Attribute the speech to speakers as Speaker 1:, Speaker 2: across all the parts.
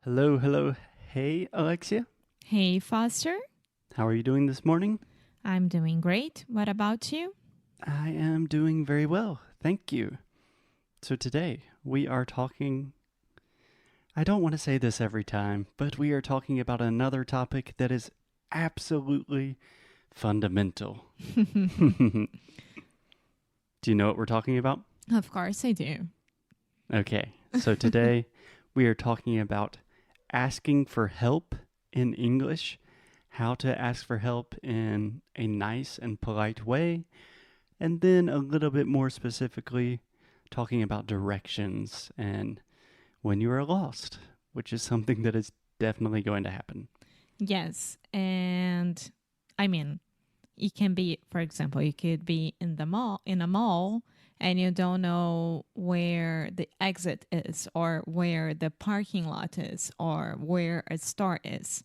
Speaker 1: Hello, hello. Hey, Alexia.
Speaker 2: Hey, Foster.
Speaker 1: How are you doing this morning?
Speaker 2: I'm doing great. What about you?
Speaker 1: I am doing very well. Thank you. So today we are talking, I don't want to say this every time, but we are talking about another topic that is absolutely fundamental. Do you know what we're talking about?
Speaker 2: Of course I do.
Speaker 1: Okay, so today we are talking about asking for help in English, how to ask for help in a nice and polite way, and then a little bit more specifically, talking about directions and when you are lost, which is something that is definitely going to happen.
Speaker 2: Yes, and I mean, it can be, for example, you could be in a mall, and you don't know where the exit is, or where the parking lot is, or where a store is.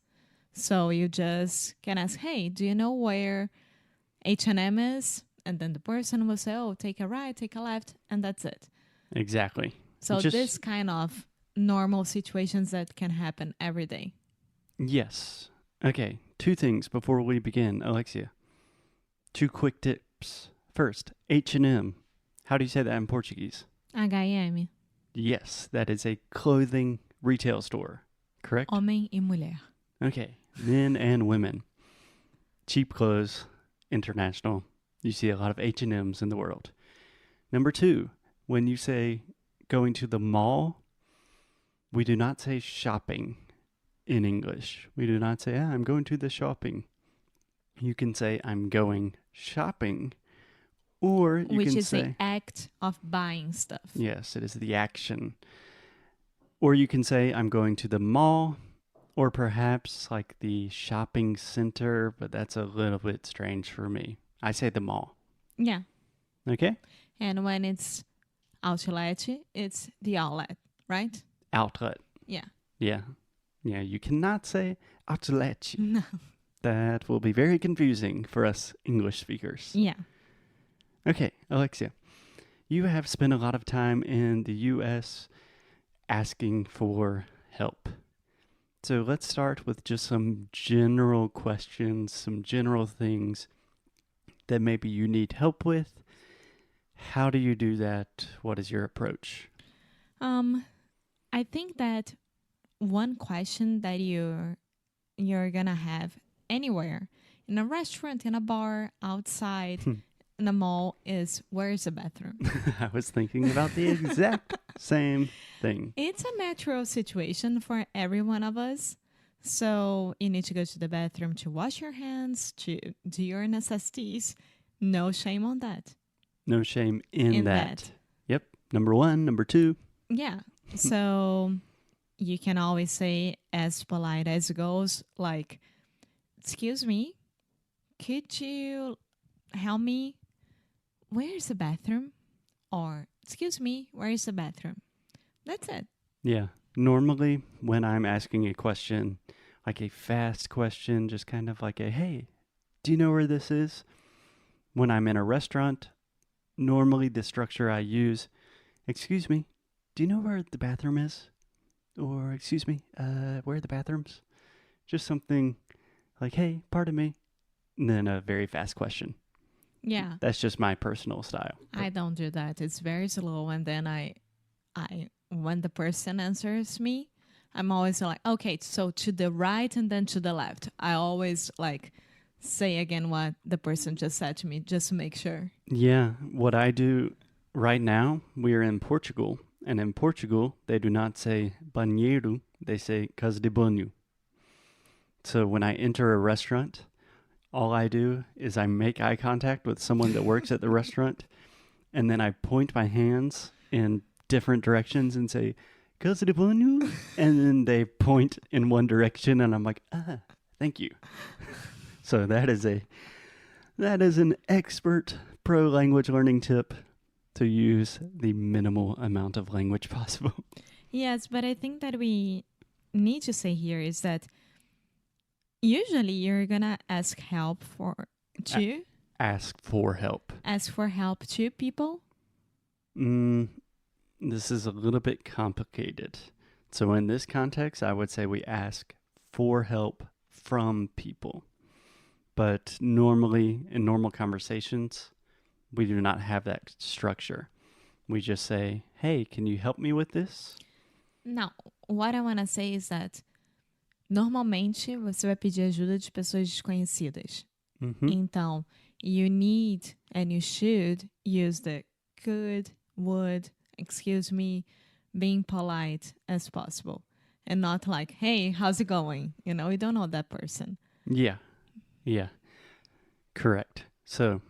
Speaker 2: So you just can ask, "Hey, do you know where H&M is?" And then the person will say, "Oh, take a right, take a left," and that's it.
Speaker 1: Exactly.
Speaker 2: So this kind of normal situations that can happen every day.
Speaker 1: Yes. Okay, two things before we begin, Alexia. Two quick tips. First, H&M. How do you say that in Portuguese?
Speaker 2: H&M.
Speaker 1: Yes, that is a clothing retail store, correct?
Speaker 2: Homem e mulher.
Speaker 1: Okay, men and women. Cheap clothes, international. You see a lot of H&Ms in the world. Number two, when you say going to the mall, we do not say shopping in English. We do not say, I'm going to the shopping. You can say, I'm going shopping. Or you
Speaker 2: Which
Speaker 1: can
Speaker 2: is
Speaker 1: say,
Speaker 2: the act of buying stuff.
Speaker 1: yes, it is the action. Or you can say, I'm going to the mall, or perhaps like the shopping center, but that's a little bit strange for me. I say the mall.
Speaker 2: Yeah.
Speaker 1: Okay?
Speaker 2: And when it's outlet, it's the outlet, right?
Speaker 1: Outlet.
Speaker 2: Yeah.
Speaker 1: Yeah. Yeah, you cannot say outlet.
Speaker 2: No.
Speaker 1: That will be very confusing for us English speakers.
Speaker 2: Yeah.
Speaker 1: Okay, Alexia, you have spent a lot of time in the U.S. asking for help. So let's start with just some general questions, some general things that maybe you need help with. How do you do that? What is your approach?
Speaker 2: I think that one question that you're gonna have anywhere, in a restaurant, in a bar, outside, in a mall, is, where's the bathroom?
Speaker 1: I was thinking about the exact same thing.
Speaker 2: It's a natural situation for every one of us. So you need to go to the bathroom to wash your hands, to do your necessities. No shame on that.
Speaker 1: No shame in that. Yep. Number one, number two.
Speaker 2: Yeah. So you can always say, as polite as it goes, like, "Excuse me, could you help me? Where's the bathroom?" Or, "Excuse me, where is the bathroom?" That's it.
Speaker 1: Yeah. Normally, when I'm asking a question, like a fast question, just kind of like a, hey, do you know where this is? When I'm in a restaurant, normally the structure I use, excuse me, do you know where the bathroom is? Or, excuse me, where are the bathrooms? Just something like, hey, pardon me. And then a very fast question.
Speaker 2: Yeah.
Speaker 1: That's just my personal style.
Speaker 2: I don't do that. It's very slow. And then when the person answers me, I'm always like, okay, so to the right and then to the left. I always like say again what the person just said to me, just to make sure.
Speaker 1: Yeah, what I do right now, we are in Portugal. And in Portugal, they do not say banheiro, they say casa de banho. So when I enter a restaurant, all I do is I make eye contact with someone that works at the restaurant, and then I point my hands in different directions and say, casa de banho, and then they point in one direction, and I'm like, thank you. So that is an expert pro language learning tip to use the minimal amount of language possible.
Speaker 2: Yes, but I think that we need to say here is that usually you're gonna ask help to
Speaker 1: Ask for help.
Speaker 2: Ask for help to people.
Speaker 1: This is a little bit complicated. So in this context, I would say we ask for help from people. But normally, in normal conversations, we do not have that structure. We just say, hey, can you help me with this?
Speaker 2: Now, what I want to say is that normalmente você vai pedir ajuda de pessoas desconhecidas.
Speaker 1: Mm-hmm.
Speaker 2: Então, you need and you should use the could, would, excuse me, being polite as possible. And not like, hey, how's it going? You know, we don't know that person.
Speaker 1: Yeah. Correct. So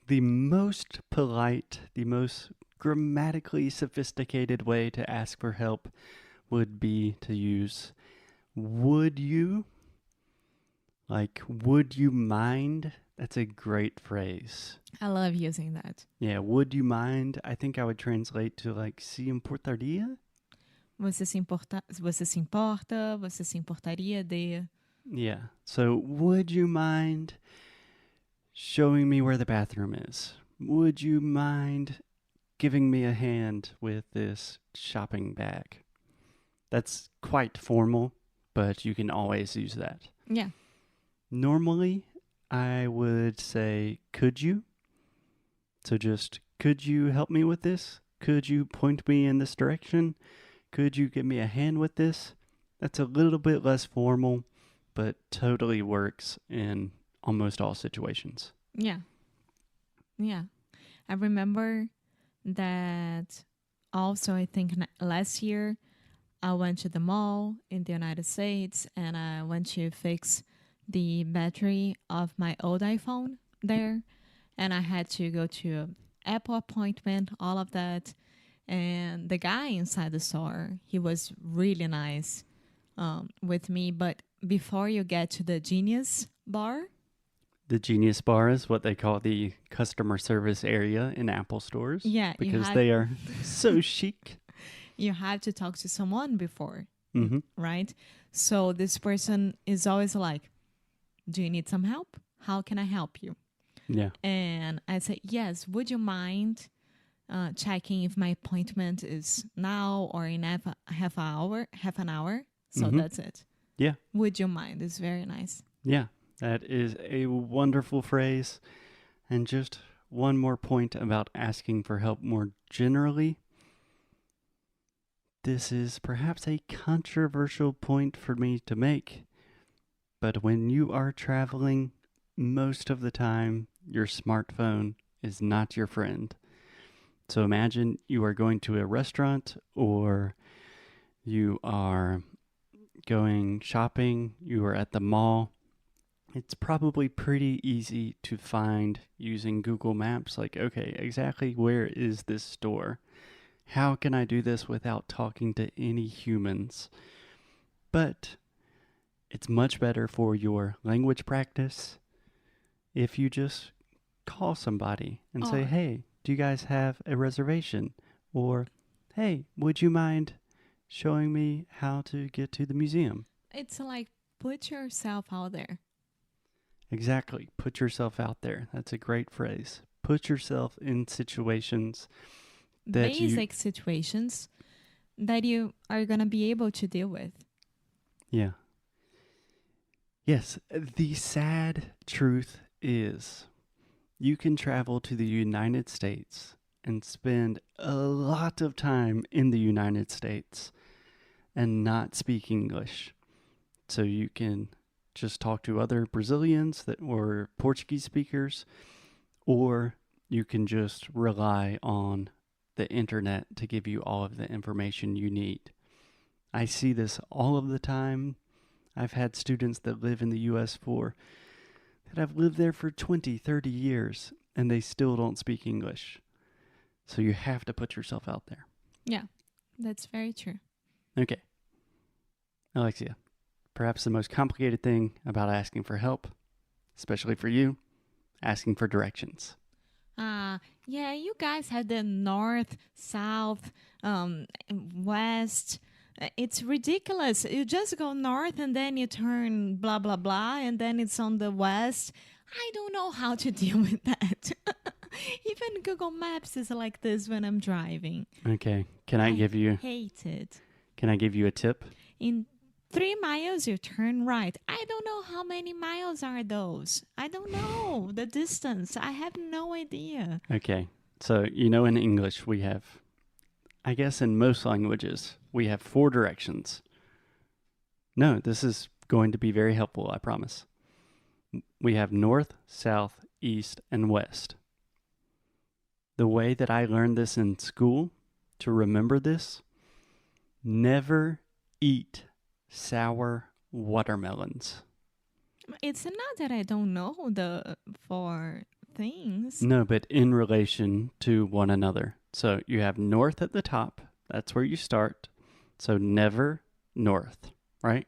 Speaker 1: the most polite, the most grammatically sophisticated way to ask for help would be to use would you? Like, would you mind? That's a great phrase.
Speaker 2: I love using that.
Speaker 1: Yeah, would you mind? I think I would translate to like, se importaria?
Speaker 2: Você se importa, você se importaria de...
Speaker 1: Yeah. So, would you mind showing me where the bathroom is? Would you mind giving me a hand with this shopping bag? That's quite formal, but you can always use that.
Speaker 2: Yeah.
Speaker 1: Normally, I would say, could you? So just, could you help me with this? Could you point me in this direction? Could you give me a hand with this? That's a little bit less formal, but totally works in almost all situations.
Speaker 2: Yeah. I remember that also, I think last year, I went to the mall in the United States and I went to fix the battery of my old iPhone there. And I had to go to an Apple appointment, all of that. And the guy inside the store, he was really nice with me. But before you get to the Genius bar,
Speaker 1: the Genius bar is what they call the customer service area in Apple stores.
Speaker 2: Yeah.
Speaker 1: Because they are so chic.
Speaker 2: You have to talk to someone before,
Speaker 1: Mm-hmm.
Speaker 2: right? So this person is always like, do you need some help? How can I help you?
Speaker 1: Yeah.
Speaker 2: And I say, yes, would you mind checking if my appointment is now or in half an hour? So that's it.
Speaker 1: Yeah.
Speaker 2: Would you mind? It's very nice.
Speaker 1: Yeah, that is a wonderful phrase. And just one more point about asking for help more generally. This is perhaps a controversial point for me to make, but when you are traveling, most of the time, your smartphone is not your friend. So imagine you are going to a restaurant or you are going shopping, you are at the mall. It's probably pretty easy to find using Google Maps, like, okay, exactly where is this store? How can I do this without talking to any humans? But it's much better for your language practice if you just call somebody and say, hey, do you guys have a reservation? Or, hey, would you mind showing me how to get to the museum?
Speaker 2: It's like put yourself out there.
Speaker 1: Exactly. Put yourself out there. That's a great phrase. Put yourself in situations that
Speaker 2: basic situations that you are going to be able to deal with.
Speaker 1: Yeah. Yes, the sad truth is you can travel to the United States and spend a lot of time in the United States and not speak English. So you can just talk to other Brazilians or Portuguese speakers, or you can just rely on the internet to give you all of the information you need. I see this all of the time. I've had students that live in the U.S. that have lived there for 20, 30 years, and they still don't speak English. So you have to put yourself out there.
Speaker 2: Yeah, that's very true.
Speaker 1: Okay. Alexia, perhaps the most complicated thing about asking for help, especially for you, asking for directions.
Speaker 2: Yeah, you guys have the north, south, west. It's ridiculous. You just go north and then you turn blah, blah, blah, and then it's on the west. I don't know how to deal with that. Even Google Maps is like this when I'm driving.
Speaker 1: Okay. Can I give you...
Speaker 2: hate it.
Speaker 1: Can I give you a tip?
Speaker 2: In 3 miles, you turn right. I don't know how many miles are those. I don't know the distance. I have no idea.
Speaker 1: Okay. So, in English, we have, I guess in most languages, we have 4 directions. No, this is going to be very helpful, I promise. We have north, south, east, and west. The way that I learned this in school, to remember this, never eat sour watermelons.
Speaker 2: It's not that I don't know the 4 things.
Speaker 1: No, but in relation to one another. So you have north at the top. That's where you start. So never north, right?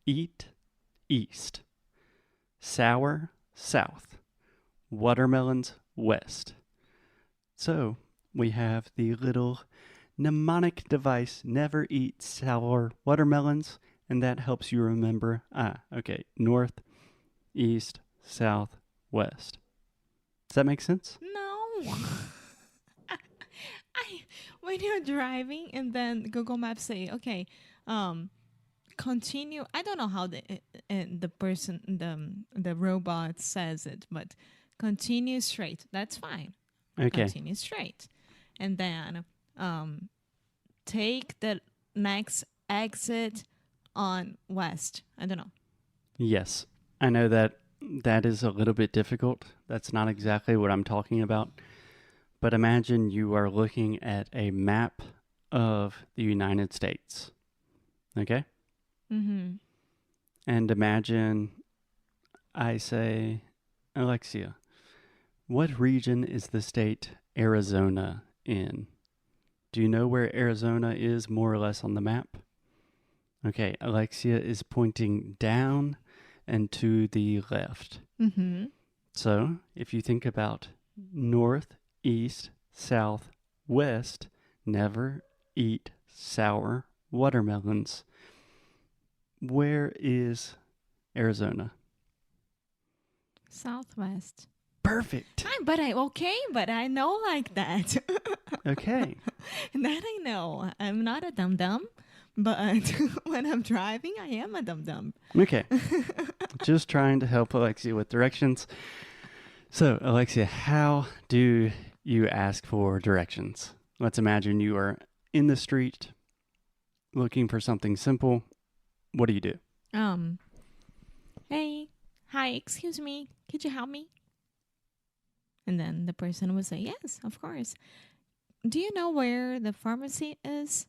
Speaker 1: Eat east. Sour south. Watermelons west. So we have the little mnemonic device, never eat sour watermelons, and that helps you remember, okay, north, east, south, west. Does that make sense?
Speaker 2: No. When you're driving and then Google Maps say, okay, continue. I don't know how the person, the robot says it, but continue straight. That's fine.
Speaker 1: Okay.
Speaker 2: Continue straight. And then take the next exit on west. I don't know.
Speaker 1: Yes. I know that is a little bit difficult. That's not exactly what I'm talking about. But imagine you are looking at a map of the United States. Okay?
Speaker 2: Mm-hmm.
Speaker 1: And imagine I say, Alexia, what region is the state Arizona in? Do you know where Arizona is more or less on the map? Okay, Alexia is pointing down and to the left.
Speaker 2: Mm-hmm.
Speaker 1: So if you think about north, east, south, west, never eat sour watermelons. Where is Arizona?
Speaker 2: Southwest.
Speaker 1: Perfect.
Speaker 2: But I know like that.
Speaker 1: Okay.
Speaker 2: That I know. I'm not a dum-dum, but when I'm driving, I am a dum-dum.
Speaker 1: Okay. Just trying to help Alexia with directions. So, Alexia, how do you ask for directions? Let's imagine you are in the street looking for something simple. What do you do?
Speaker 2: Hey, hi, excuse me, could you help me? And then the person would say, yes, of course. Do you know where the pharmacy is?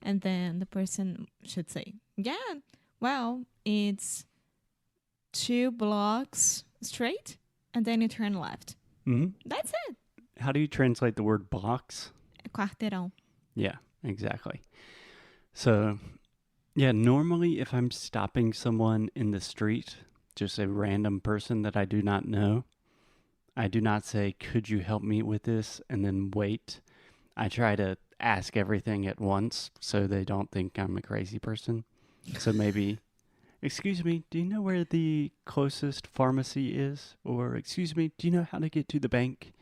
Speaker 2: And then the person should say, yeah, well, it's 2 blocks straight, and then you turn left.
Speaker 1: Mm-hmm.
Speaker 2: That's it.
Speaker 1: How do you translate the word blocks?
Speaker 2: Quarteirão.
Speaker 1: Yeah, exactly. So, yeah, normally if I'm stopping someone in the street, just a random person that I do not know, I do not say, could you help me with this? And then wait. I try to ask everything at once so they don't think I'm a crazy person. So maybe, excuse me, do you know where the closest pharmacy is? Or, excuse me, do you know how to get to the bank?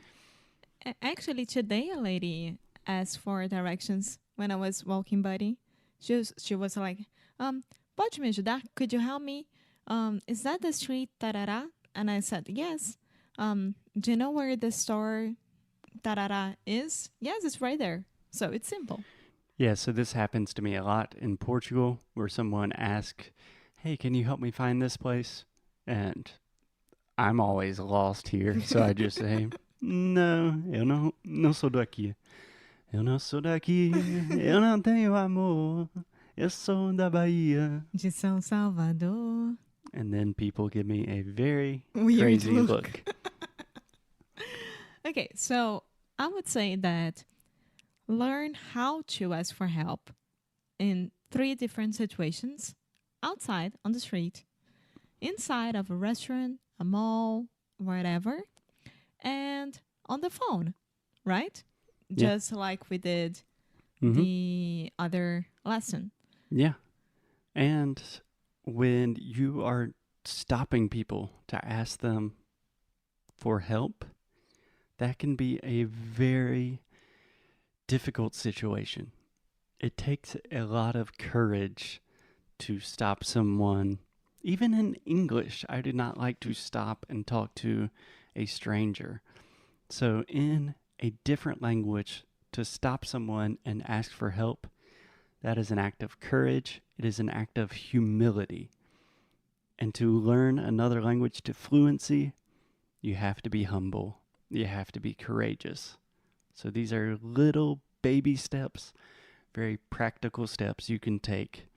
Speaker 2: Actually, today a lady asked for directions when I was walking by. She was like, pode me ajudar? Could you help me? Is that the street tarará? And I said, yes. Do you know where the store tarará is? Yes, it's right there. So it's simple.
Speaker 1: Yeah, so this happens to me a lot in Portugal where someone asks, hey, can you help me find this place? And I'm always lost here, so I just say, não, eu não sou daqui. Eu não sou daqui, eu não tenho amor, eu sou da Bahia.
Speaker 2: De São Salvador.
Speaker 1: And then people give me a very
Speaker 2: Weird
Speaker 1: crazy
Speaker 2: look.
Speaker 1: look.
Speaker 2: Okay, so I would say that learn how to ask for help in 3 different situations: outside on the street, inside of a restaurant, a mall, whatever, and on the phone, right?
Speaker 1: Yeah.
Speaker 2: Just like we did
Speaker 1: Mm-hmm.
Speaker 2: the other lesson.
Speaker 1: Yeah. And when you are stopping people to ask them for help, that can be a very difficult situation. It takes a lot of courage to stop someone. Even in English, I do not like to stop and talk to a stranger. So in a different language, to stop someone and ask for help, that is an act of courage. It is an act of humility. And to learn another language to fluency, you have to be humble. You have to be courageous. So these are little baby steps, very practical steps you can take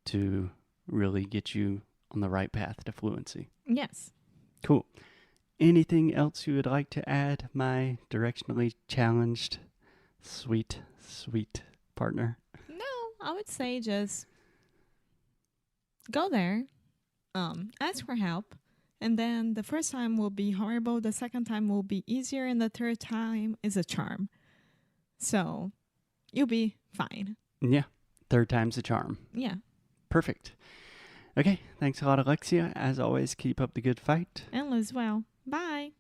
Speaker 1: to really get you on the right path to fluency.
Speaker 2: Yes.
Speaker 1: Cool. Anything else you would like to add, my directionally challenged, sweet, sweet partner?
Speaker 2: No, I would say just go there, ask for help, and then the first time will be horrible, the second time will be easier, and the third time is a charm. So you'll be fine.
Speaker 1: Yeah. Third time's a charm.
Speaker 2: Yeah.
Speaker 1: Perfect. Okay. Thanks a lot, Alexia. As always, keep up the good fight.
Speaker 2: And as well. Bye.